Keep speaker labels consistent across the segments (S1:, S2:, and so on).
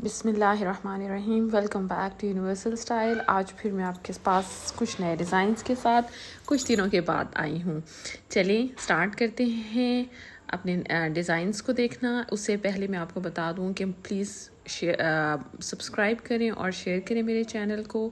S1: बिस्मिल्लाहिर्रहमानिर्रहीम। Welcome back to Universal Style. आज फिर मैं आपके पास कुछ नए डिज़ाइंस के साथ कुछ दिनों के बाद आई हूँ। चलिए स्टार्ट करते हैं अपने डिज़ाइंस को देखना। उससे पहले मैं आपको बता दूँ कि प्लीज़ सब्सक्राइब करें और शेयर करें मेरे चैनल को।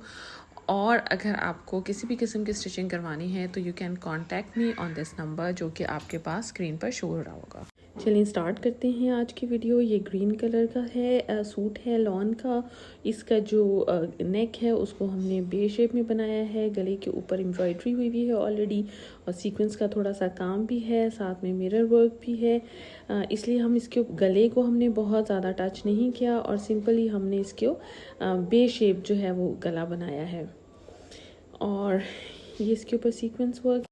S1: और अगर आपको किसी भी किस्म की स्टिचिंग करवानी है तो you can contact me on this number, जो कि आपके पास स्क्रीन पर शो हो रहा होगा। चलिए स्टार्ट करते हैं आज की वीडियो। ये ग्रीन कलर का है, सूट है लॉन का। इसका जो नेक है उसको हमने बे शेप में बनाया है। गले के ऊपर एम्ब्रॉयडरी हुई हुई है ऑलरेडी, और सीक्वेंस का थोड़ा सा काम भी है, साथ में मिरर वर्क भी है। इसलिए हम इसके गले को हमने बहुत ज़्यादा टच नहीं किया और सिंपली हमने इसके बे शेप जो है वो गला बनाया है। और ये इसके ऊपर सीक्वेंस वर्क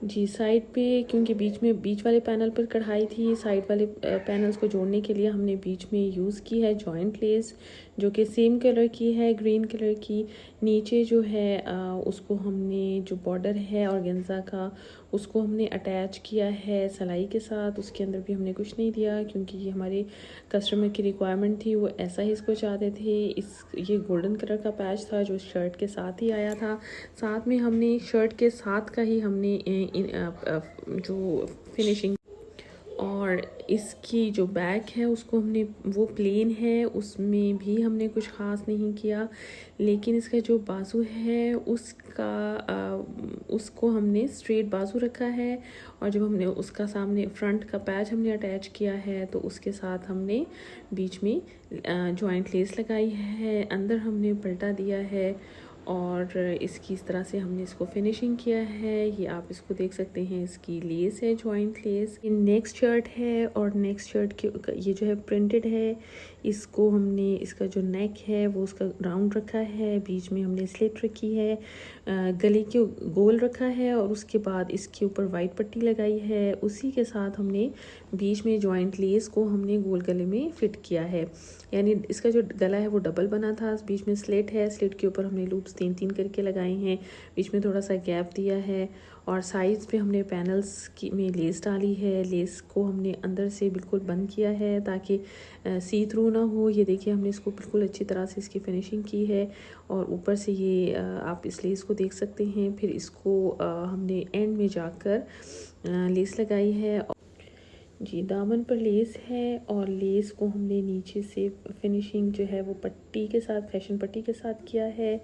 S1: जी साइड पे, क्योंकि बीच वाले पैनल पर कढ़ाई थी, साइड वाले पैनल्स को जोड़ने के लिए हमने बीच में यूज़ की है जॉइंट लेस, जो कि सेम कलर की है, ग्रीन कलर की। नीचे जो है उसको हमने जो बॉर्डर है ऑर्गेन्जा का उसको हमने अटैच किया है सिलाई के साथ। उसके अंदर भी हमने कुछ नहीं दिया, क्योंकि ये हमारे कस्टमर की रिक्वायरमेंट थी, वो ऐसा ही इसको चाहते थे। ये गोल्डन कलर का पैच था जो शर्ट के साथ ही आया था। साथ में हमने शर्ट के साथ का ही हमने जो फिनिशिंग, और इसकी जो बैक है उसको हमने, वो प्लेन है, उसमें भी हमने कुछ ख़ास नहीं किया। लेकिन इसका जो बाजू है उसको हमने स्ट्रेट बाजू रखा है। और जब हमने उसका सामने फ्रंट का पैच हमने अटैच किया है तो उसके साथ हमने बीच में जॉइंट लेस लगाई है, अंदर हमने पलटा दिया है और इसकी इस तरह से हमने इसको फिनिशिंग किया है। ये आप इसको देख सकते हैं, इसकी लेस है जॉइंट लेस। ये नेक्स्ट शर्ट है और नेक्स्ट शर्ट के ये जो है प्रिंटेड है। इसको हमने, इसका जो नेक है वो उसका राउंड रखा है, बीच में हमने स्लिट रखी है, गले के गोल रखा है और उसके बाद इसके ऊपर वाइट पट्टी लगाई है। उसी के साथ हमने बीच में जॉइंट लेस को हमने गोल गले में फिट किया है। यानी इसका जो गला है वो डबल बना था, बीच में स्लिट है, स्लिट के ऊपर हमने लूप्स 3-3 करके लगाए हैं, बीच में थोड़ा सा गैप दिया है और साइड्स पे हमने पैनल्स की में लेस डाली है। लेस को हमने अंदर से बिल्कुल बंद किया है ताकि सी थ्रू ना हो। ये देखिए हमने इसको बिल्कुल अच्छी तरह से इसकी फिनिशिंग की है और ऊपर से ये आप इस लेस को देख सकते हैं। फिर इसको हमने एंड में जाकर लेस लगाई है जी। दामन पर लेस है और लेस को हमने नीचे से फिनिशिंग जो है वो पट्टी के साथ, फैशन पट्टी के साथ किया है।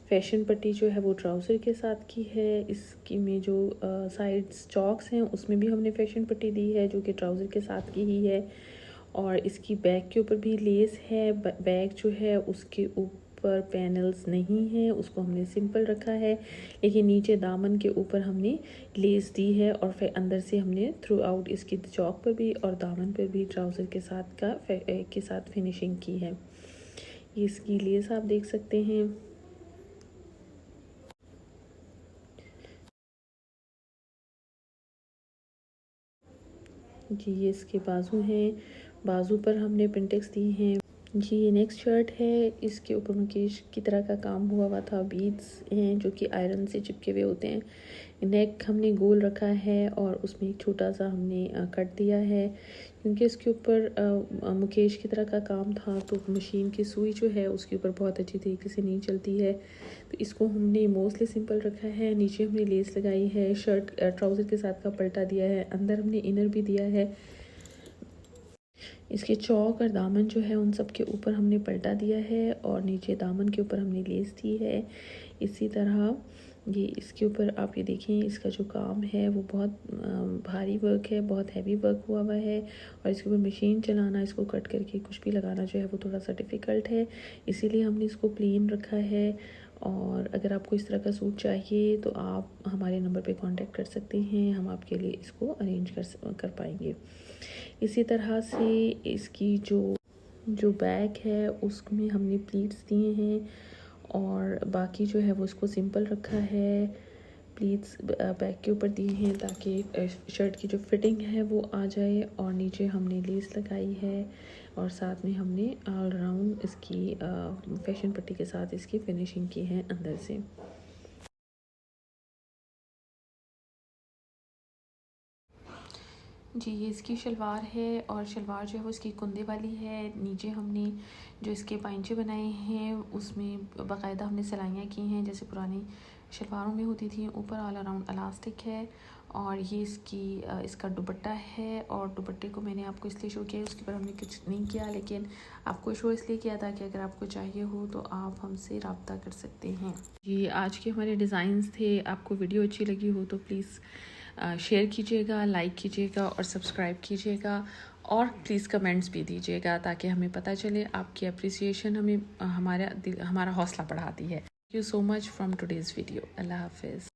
S1: फैशन पट्टी जो है वो ट्राउज़र के साथ की है। इसकी में जो साइड्स चॉक्स हैं उसमें भी हमने फैशन पट्टी दी है, जो कि ट्राउज़र के साथ की ही है। और इसकी बैक के ऊपर भी लेस है। बैक जो है उसके ऊपर पैनल्स नहीं है, उसको हमने सिंपल रखा है, लेकिन नीचे दामन के ऊपर हमने लेस दी है और फिर अंदर से हमने थ्रू आउट इसकी चौक पर भी और दामन पर भी ट्राउज़र के साथ फिनिशिंग की है। ये इसकी लेस आप देख सकते हैं जी। ये इसके बाजू हैं, बाजू पर हमने पिंटेक्स दी हैं जी। ये नेक्स्ट शर्ट है, इसके ऊपर मुकेश की तरह का काम हुआ था, बीड्स हैं जो कि आयरन से चिपके हुए होते हैं। नेक हमने गोल रखा है और उसमें एक छोटा सा हमने कट दिया है, क्योंकि इसके ऊपर मुकेश की तरह का काम था तो मशीन की सुई जो है उसके ऊपर बहुत अच्छी तरीके से नहीं चलती है, तो इसको हमने मोस्टली सिंपल रखा है। नीचे हमने लेस लगाई है, शर्ट ट्राउज़र के साथ का पलटा दिया है, अंदर हमने इनर भी दिया है। इसके चौक और दामन जो है उन सब के ऊपर हमने पलटा दिया है और नीचे दामन के ऊपर हमने लेस दी है। इसी तरह ये इसके ऊपर आप ये देखें, इसका जो काम है वो बहुत भारी वर्क है, बहुत हैवी वर्क हुआ है और इसके ऊपर मशीन चलाना, इसको कट करके कुछ भी लगाना जो है वो थोड़ा सा डिफ़िकल्ट है, इसीलिए हमने इसको प्लेन रखा है। और अगर आपको इस तरह का सूट चाहिए तो आप हमारे नंबर पे कांटेक्ट कर सकते हैं, हम आपके लिए इसको अरेंज कर पाएंगे। इसी तरह से इसकी जो बैक है उसमें हमने प्लीट्स दिए हैं और बाकी जो है वो उसको सिंपल रखा है। प्लीट्स बैक के ऊपर दिए हैं ताकि शर्ट की जो फिटिंग है वो आ जाए, और नीचे हमने लेस लगाई है और साथ में हमने ऑल राउंड इसकी फैशन पट्टी के साथ इसकी फिनिशिंग की है अंदर से। जी, ये इसकी शलवार है और शलवार जो है वो इसकी कुंदे वाली है। नीचे हमने जो इसके पाइंचे बनाए हैं उसमें बाकायदा हमने सिलाइयाँ की हैं जैसे पुरानी शलवारों में होती थी। ऊपर ऑल अराउंड इलास्टिक है और ये इसका दुपट्टा है। और दुपट्टे को मैंने आपको इसलिए शो किया, उसके ऊपर हमने कुछ नहीं किया, लेकिन आपको शो इसलिए किया था कि अगर आपको चाहिए हो तो आप हमसे रब्ता कर सकते हैं। ये आज के हमारे डिज़ाइंस थे। आपको वीडियो अच्छी लगी हो तो प्लीज़ शेयर कीजिएगा, लाइक कीजिएगा और सब्सक्राइब कीजिएगा और प्लीज़ कमेंट्स भी दीजिएगा ताकि हमें पता चले। आपकी अप्रिसिएशन हमें हमारा हौसला बढ़ाती है। Thank you so much from today's video. अल्लाह हाफिज़।